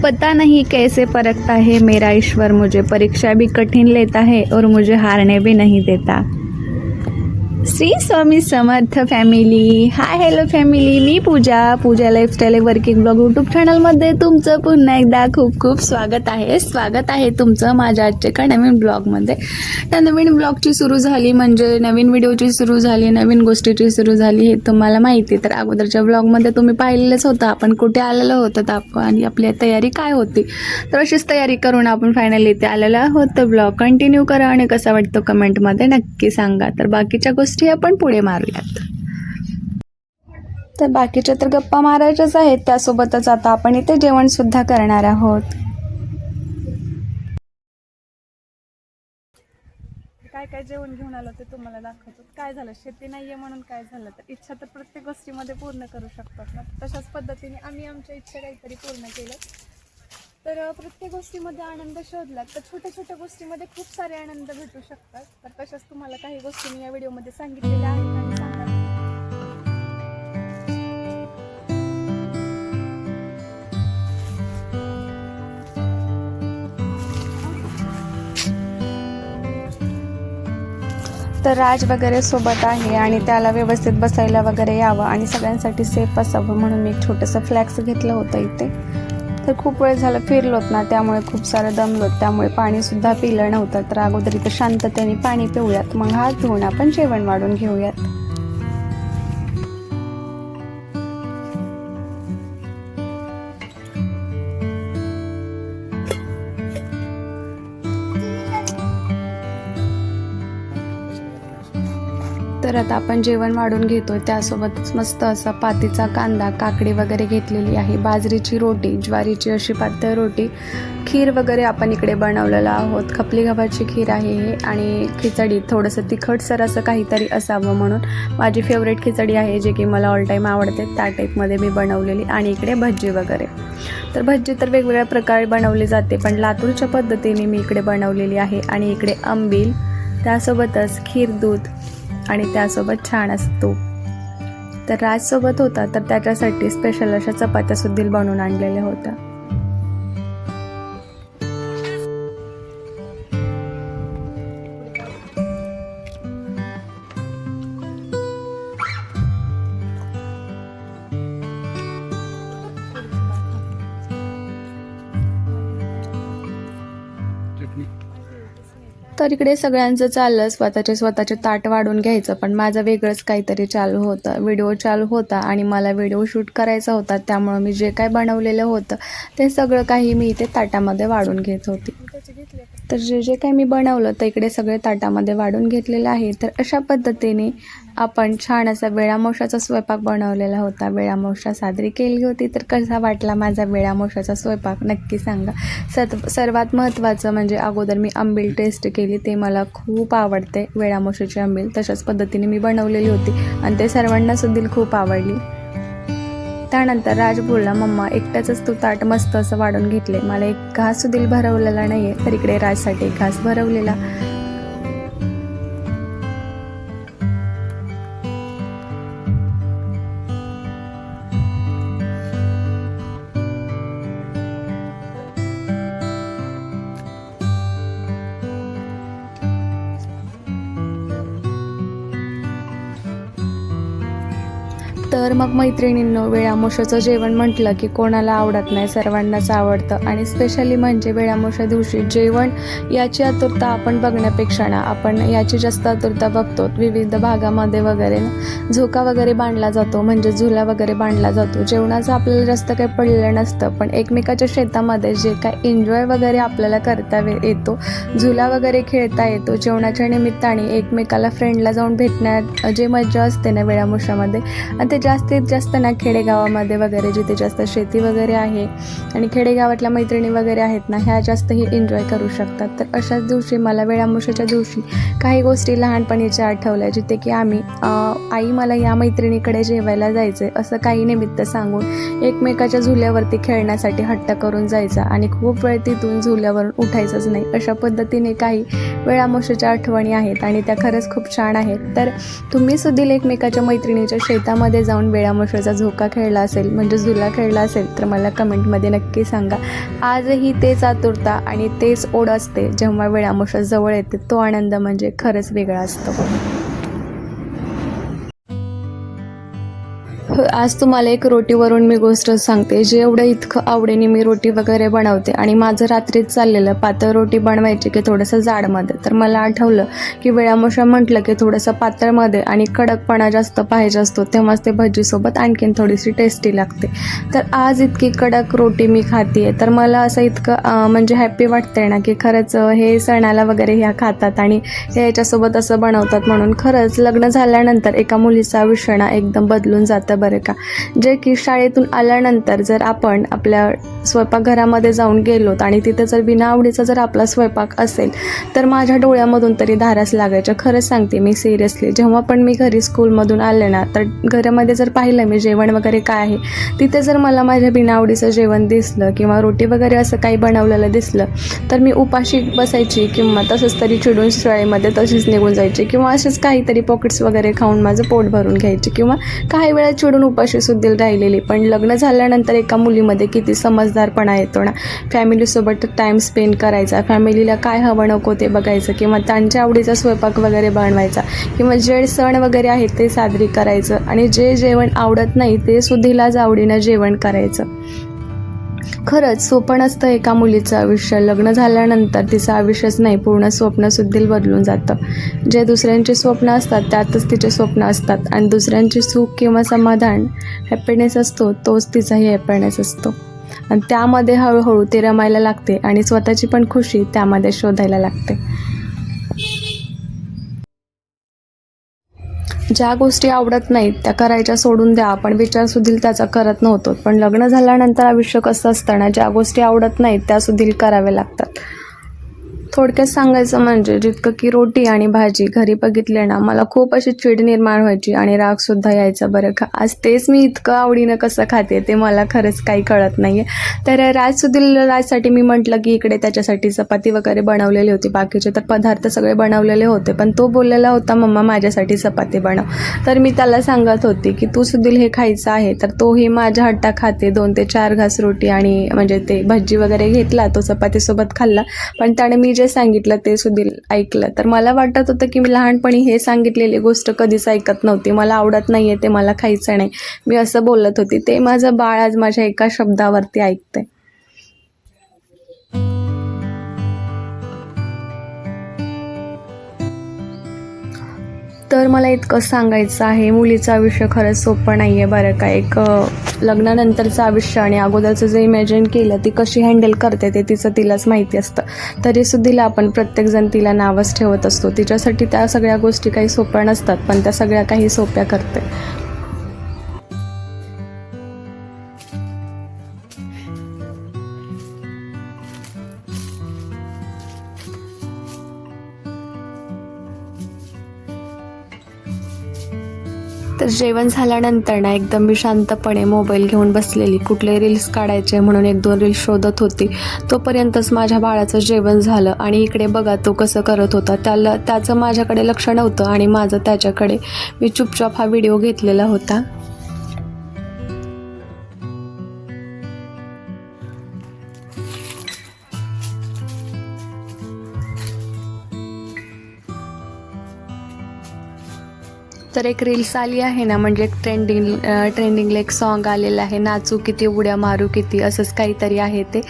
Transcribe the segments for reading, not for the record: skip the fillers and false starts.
पता नहीं कैसे परखता है मेरा ईश्वर, मुझे परीक्षा भी कठिन लेता है और मुझे हारने भी नहीं देता। Shri Swami Samarth family. Hi hello family, मी पूजा लाईफस्टाईल वर्किंग ब्लॉग यूट्यूब चॅनलमध्ये तुमचं पुन्हा एकदा खूप खूप स्वागत आहे तुमचं माझ्या आजच्या नवीन ब्लॉगमध्ये. तर नवीन ब्लॉगची सुरू झाली म्हणजे नवीन व्हिडिओची सुरू झाली, नवीन गोष्टीची सुरू झाली हे तुम्हाला माहिती. तर अगोदरच्या ब्लॉगमध्ये तुम्ही पाहिलेलंच होतं आपण कुठे आलेलो होतं आपण आणि आपली तयारी काय होती. तर अशीच तयारी करून आपण फायनली इथे आलेलो आहोत. तर ब्लॉग कंटिन्यू करा आणि कसा वाटतो कमेंटमध्ये नक्की सांगा. तर बाकीच्या गोष्टी आपण पुढे मारूयात. तर बाकीच्या तर गप्पा मारायच्याच आहेत, त्यासोबतच आता आपण इथे जेवण सुद्धा करणार आहोत. काय काय जेवण घेऊन आलो ते तुम्हाला दाखवतो. काय झालं, शेती नाहीये म्हणून काय झालं, तर इच्छा तर प्रत्येक गोष्टीमध्ये पूर्ण करू शकतात ना. तशाच पद्धतीने आम्ही आमच्या इच्छा काहीतरी पूर्ण केलं. तर प्रत्येक गोष्टीमध्ये आनंद शोधला तर छोट्या छोट्या गोष्टीमध्ये खूप सारे आनंद भेटू शकतात. तर तशाच तुम्हाला काही गोष्टी मी या व्हिडिओमध्ये सांगितलेल्या आहेत आणि सांगणार. तर राज वगैरे सोबत आहे आणि त्याला व्यवस्थित बसायला वगैरे यावं आणि सगळ्यांसाठी सेफ असावं म्हणून मी एक छोटंसं फ्लॅक्स घेतलं होतं इथे. तर खूप वेळ झालं फिरलोत ना, त्यामुळे खूप सारं दमलोत, त्यामुळे पाणीसुद्धा पिलं नव्हतं. तर अगोदर इथं शांततेने पाणी पिऊयात, मग हात धुवून आपण जेवण वाढून घेऊयात. तर आता आपण जेवण वाढून घेतोय, त्यासोबतच मस्त असा पातीचा कांदा, काकडी वगैरे घेतलेली आहे, बाजरीची रोटी, ज्वारीची अशी पातळ रोटी, खीर वगैरे आपण इकडे बनवलेलं आहोत. खपली गव्हाची खीर आहे हे आणि खिचडी, थोडंसं तिखटसर असं काहीतरी असावं म्हणून माझी फेवरेट खिचडी आहे जे की मला ऑल टाईम आवडते त्या टाईपमध्ये मी बनवलेली. आणि इकडे भजी वगैरे. तर भजी तर वेगवेगळ्या प्रकारे बनवली जाते, पण लातूरच्या पद्धतीने मी इकडे बनवलेली आहे. आणि इकडे आंबील, त्यासोबतच खीर, दूध आणि त्यासोबत छान असं तूप. तर राजसोबत होता तर त्याच्यासाठी स्पेशल अशा चपात्या सुद्धा बनवून आणलेल्या होत्या. तर इकडे सगळ्यांचं चाललं स्वतःचे ताट वाढून घ्यायचं, पण माझं वेगळंच काहीतरी चालू होतं. व्हिडिओ चालू होता आणि मला व्हिडिओ शूट करायचा होता, त्यामुळं मी जे काय बनवलेलं होतं ते सगळं काही मी इथे ताटामध्ये वाढून घेत होती. तर जे काही मी बनवलं तर इकडे सगळे ताटामध्ये वाढून घेतलेलं आहे. तर अशा पद्धतीने आपण छान असा वेळामोशाचा स्वयंपाक बनवलेला होता, वेळामोशा साजरी केली होती. तर कसा वाटला माझा वेळामोशाचा स्वयंपाक नक्की सांगा. सर्वात महत्त्वाचं म्हणजे अगोदर मी आंबील टेस्ट केली, ते मला खूप आवडते वेळामोशाची आंबील. तशाच पद्धतीने मी बनवलेली होती आणि ते सर्वांना सुद्धा खूप आवडली. त्यानंतर राज बोलला, मम्मा एकट्याचंच तू ताट मस्त असं वाढून घेतले, मला एक घास सुद्धा भरवलेला नाही आहे. तर इकडे राजसाठी एक घास भरवलेला. तर मग मैत्रिणींनो, वेळामोशाचं जेवण म्हटलं की कोणाला आवडत नाही, सर्वांनाच आवडतं. आणि स्पेशली म्हणजे वेळामोशा दिवशी जेवण याची आतुरता आपण बघण्यापेक्षा ना, आपण याची जास्त आतुरता बघतो. विविध भागामध्ये वगैरे झोका वगैरे बांधला जातो, म्हणजे झुला वगैरे बांधला जातो. जेवणाचं आपल्याला जास्त काही पडलेलं नसतं, पण एकमेकाच्या शेतामध्ये जे काय एन्जॉय वगैरे आपल्याला करता येतो, झुला वगैरे खेळता येतो, जेवणाच्या निमित्ताने एकमेकाला फ्रेंडला जाऊन भेटण्यात जे मजा असते ना वेळामोशामध्ये, आणि ते जास्तीत जास्त ना खेडेगावामध्ये वगैरे जिथे जास्त शेती वगैरे आहे आणि खेडेगावातल्या मैत्रिणी वगैरे आहेत ना, ह्या जास्तही एन्जॉय करू शकतात. तर अशाच दिवशी मला वेळामोशाच्या दिवशी काही गोष्टी लहानपणीच्या आठवल्या, जिथे की आम्ही आई मला या मैत्रिणीकडे जेवायला जायचे असं काही निमित्त सांगून एकमेकाच्या झुल्यावरती खेळण्यासाठी हट्ट करून जायचा आणि खूप वेळ तिथून झुल्यावरून उठायचंच नाही. अशा पद्धतीने काही वेळामोशाच्या आठवणी आहेत आणि त्या खरंच खूप छान आहेत. तर तुम्ही सुद्धा एकमेकाच्या मैत्रिणीच्या शेतामध्ये जाऊन जाऊन वेळामोशाचा झोका खेळला असेल म्हणजे झुला खेळला असेल तर मला कमेंटमध्ये नक्की सांगा. आजही तेच आतुरता आणि तेच ओढ असते जेव्हा वेळामोशा जवळ येते. तो आनंद म्हणजे खरंच वेगळा असतो. आज तुम्हाला एक रोटीवरून मी गोष्ट सांगते. जेवढं इतकं आवडीने मी रोटी वगैरे बनवते आणि माझं रात्रीच चाललेलं पातळ रोटी बनवायची की थोडंसं जाडमध्ये, तर मला आठवलं की वेळामोशा म्हटलं की थोडंसं पातळमध्ये आणि कडकपणा जास्त पाहिजे असतो, तेव्हाच ते भजीसोबत आणखीन थोडीशी टेस्टी लागते. तर आज इतकी कडक रोटी मी खाते तर मला असं इतकं म्हणजे हॅप्पी वाटतंय ना की खरंच हे सणाला वगैरे ह्या खातात आणि हे याच्यासोबत असं बनवतात. म्हणून खरंच लग्न झाल्यानंतर एका मुलीचं आयुष्य ना एकदम बदलून जातं बरं का. जे की शाळेतून आल्यानंतर जर आपण आपल्या स्वयंपाकघरामध्ये जाऊन गेलोत आणि तिथे जर बिना आवडीचा जर आपला स्वयंपाक असेल तर माझ्या डोळ्यामधून तरी धाराच लागायच्या. खरंच सांगते मी सिरियसली. जेव्हा पण मी घरी स्कूलमधून आले ना तर घरामध्ये जर पाहिलं मी जेवण वगैरे काय आहे, तिथे जर मला माझ्या बिनावडीचं जेवण दिसलं किंवा रोटी वगैरे असं काही बनवलेलं दिसलं तर मी उपाशी बसायची किंवा तसंच तरी चिडून शाळेमध्ये तशीच निघून जायची किंवा असेच काहीतरी पॉकेट्स वगैरे खाऊन माझं पोट भरून घ्यायचे किंवा काही वेळा चिडून उपाशी सुद्धा राहिलेली. पण लग्न झाल्यानंतर एका मुलीमध्ये किती समजदारपणा येतो ना. फॅमिलीसोबत टाईम स्पेंड करायचा, फॅमिलीला काय हवं नको ते बघायचं किंवा त्यांच्या आवडीचा स्वयंपाक वगैरे बनवायचा किंवा जे सण वगैरे आहेत ते साजरी करायचं आणि जे जेवण आवडत नाही ते सुद्धीलाच आवडीनं जेवण करायचं. खरंच सोपं नसतं एका मुलीचं आयुष्य. लग्न झाल्यानंतर तिचं आयुष्यच नाही पूर्ण स्वप्नसुद्धा बदलून जातं. जे दुसऱ्यांचे स्वप्न असतात त्यातच तिचे स्वप्न असतात आणि दुसऱ्यांचे सुख किंवा समाधान हॅपीनेस असतो तोच तिचाही हॅपीनेस असतो आणि त्यामध्ये हळूहळू ती रमायला लागते आणि स्वतःची पण खुशी त्यामध्ये शोधायला लागते. ज्या गोष्टी आवडत नाहीत त्या करायच्या सोडून द्या. आपण विचारसुद्धा त्याचा करत नव्हतो, पण लग्न झाल्यानंतर आयुष्य कसं असतं ना, ज्या गोष्टी आवडत नाहीत त्यासुद्धा कराव्या लागतात. थोडक्यात सांगायचं म्हणजे जितकं की रोटी आणि भाजी घरी बघितले ना मला खूप अशी चिड निर्माण व्हायची आणि रागसुद्धा यायचा बरं का. आज तेच मी इतकं आवडीनं कसं खाते ते मला खरंच काही कळत नाही आहे. तर राजसाठी मी म्हटलं की इकडे त्याच्यासाठी चपाती वगैरे बनवलेली होती, बाकीचे तर पदार्थ सगळे बनवलेले होते, पण तो बोललेला होता मम्मा माझ्यासाठी चपाती बनव. तर मी त्याला सांगत होती की तू सुद्धा हे खायचं आहे, तर तोही माझ्या हट्टा खाते. 2 ते 4 घास रोटी आणि म्हणजे ते भजी वगैरे घेतला, तो चपातीसोबत खाल्ला. पण त्याने मी जे सांगितलं ते सुद्धा ऐकलं. तर मला वाटत होतं की मी लहानपणी हे सांगितलेली गोष्ट कधीच ऐकत नव्हती. मला आवडत नाहीये ते, मला खायचं नाही, मी असं बोलत होती. ते माझं बाळ आज माझ्या एका शब्दावरती ऐकते. तर मला इतकं सांगायचं आहे, मुलीचं आयुष्य खरंच सोपं नाही आहे बरं का. एक लग्नानंतरचं आयुष्य आणि अगोदरचं जे इमॅजिन केलं ती कशी हँडल करते ते तिलाच माहिती असतं. तरीसुद्धा आपण प्रत्येकजण तिला नावच ठेवत असतो. तिच्यासाठी त्या सगळ्या गोष्टी काही सोप्या नसतात, पण त्या सगळ्या काही सोप्या करते. तर जेवण झाल्यानंतर ना एकदम मी शांतपणे मोबाईल घेऊन बसलेली, कुठले रील्स काढायचे म्हणून 1-2 रील्स शोधत होती. तोपर्यंतच माझ्या बाळाचं जेवण झालं आणि इकडे बघा तो कसं करत होता. त्याचं माझ्याकडे लक्ष नव्हतं आणि माझं त्याच्याकडे. मी चुपचाप हा व्हिडिओ घेतलेला होता. तर एक रील्स आली आहे ना, म्हणजे एक ट्रेंडिंगला एक सॉन्ग आलेलं आहे, नाचू किती उड्या मारू किती, असंच काहीतरी आहे ते.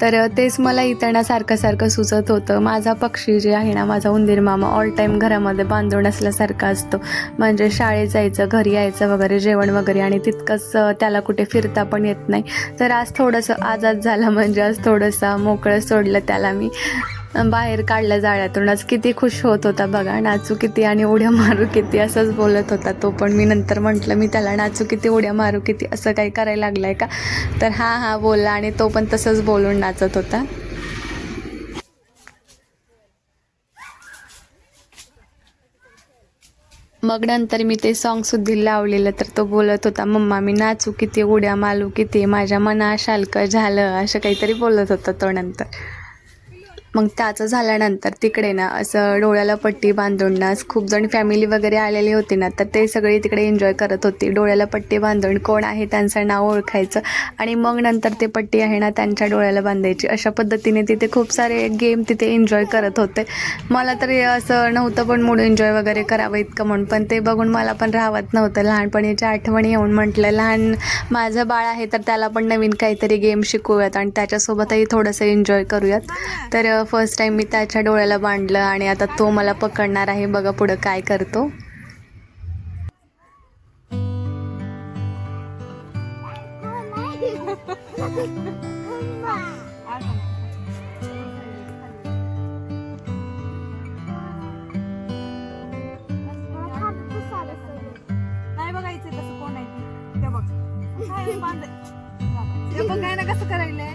तर तेच मला इथं सारखं सुचत होतं. माझा पक्षी जे आहे ना, माझा उंदीर मामा ऑल टाईम घरामध्ये बांधून असल्यासारखा असतो. म्हणजे शाळेत जायचं, घरी यायचं वगैरे, जेवण वगैरे, आणि तितकंच त्याला कुठे फिरता पण येत नाही. तर आज थोडंसं आजाद झाला, म्हणजे आज थोडंसं मोकळं सोडलं त्याला मी, बाहेर काढलं जाळ्यातून. आज किती खुश होत होता बघा, नाचू किती आणि उड्या मारू किती असंच बोलत होता तो. पण मी नंतर म्हटलं मी त्याला, नाचू किती उड्या मारू किती असं काही करायला लागलाय का? तर हां बोलला आणि तो पण तसंच बोलून नाचत होता. मग नंतर मी ते सॉन्गसुद्धा लावलेलं, तर तो बोलत होता मम्मा मी नाचू किती उड्या मारू किती, माझ्या मना शालकं झालं, असं काहीतरी बोलत होता तो नंतर. मग त्याचं झाल्यानंतर तिकडे ना असं डोळ्याला पट्टी बांधून ना खूप जण फॅमिली वगैरे आलेली होती ना, तर ते सगळे तिकडे एन्जॉय करत होते. डोळ्याला पट्टी बांधून कोण आहे त्यांचं नाव ओळखायचं आणि मग नंतर ते पट्टी आहे ना त्यांच्या डोळ्याला बांधायची. अशा पद्धतीने तिथे खूप सारे गेम तिथे एन्जॉय करत होते. मला तरी असं नव्हतं पण मूड एन्जॉय वगैरे करावं इतकं म्हणून, पण ते बघून मला पण राहत नव्हतं. लहानपणीच्या आठवणी येऊन म्हटलं लहान माझं बाळ आहे तर त्याला पण नवीन काहीतरी गेम शिकवूयात आणि त्याच्यासोबतही थोडंसं एन्जॉय करूयात. तर फर्स्ट टाईम मी त्याच्या डोळ्याला बांधलं आणि आता तो मला पकडणार आहे. बघा पुढं काय करतो. नाही बघायचं कसं कोण आहे ते बघ. ते बघ काय ना कसं करायलंय.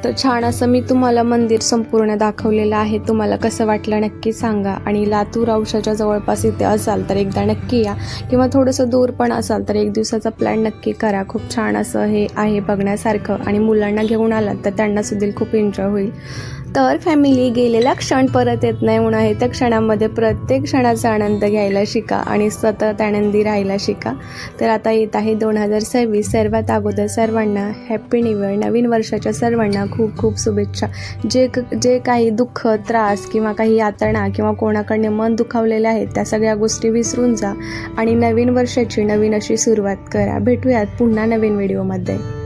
तर छान असं मी तुम्हाला मंदिर संपूर्ण दाखवलेलं आहे. तुम्हाला कसं वाटलं नक्की सांगा. आणि लातूर औषधाच्या जवळपास इथे असाल तर एकदा नक्की या, किंवा थोडंसं दूर पण असाल तर एक दिवसाचा प्लॅन नक्की करा. खूप छान असं हे आहे बघण्यासारखं आणि मुलांना घेऊन आलात तर त्यांना सुद्धा खूप एन्जॉय होईल. तर फॅमिली, गेलेला क्षण परत येत नाही म्हणून आहे त्या क्षणामध्ये प्रत्येक क्षणाचा आनंद घ्यायला शिका आणि सतत आनंदी राहायला शिका. तर आता येत आहे 2026. सर्वात अगोदर सर्वांना हॅप्पी न्यू इयर. नवीन वर्षाच्या सर्वांना खूप खूप शुभेच्छा. जे काही दुःख, त्रास किंवा काही यातना किंवा कोणाकडे मन दुखावलेले आहेत त्या सगळ्या गोष्टी विसरून जा आणि नवीन वर्षाची नवीन अशी सुरुवात करा. भेटूयात पुन्हा नवीन व्हिडिओमध्ये.